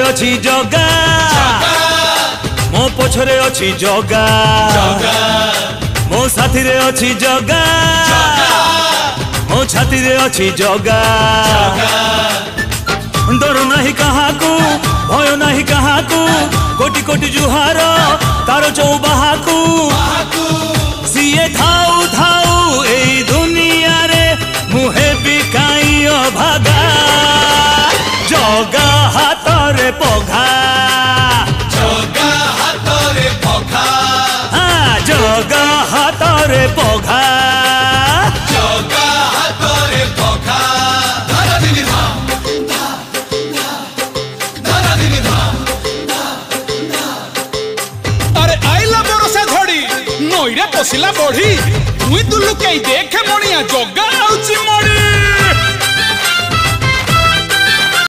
अच्छी जगा मो पछरे अच्छी जगा मो साथी रे अच्छी जगा मो छाती रे अच्छी जगा डर नहीं काहाकू भय नहीं काहाकू कोटि कोटि जुहार तार चौबाहाकू सीए थाऊ थाऊ ए दुनिया रे मुहे बिकाई अभागा जगा हाथ रे पघा जगा हाथ रे पघा हाँ जगा हाथ रे पघा जगा हाथ रे पघा धारा दिनी धाम धारा दिनी धाम अरे आइला बरसा झड़ी नईरे पशिला बढ़ी तुई दुलु कई देखे मणिया जगा आउची मड़ी।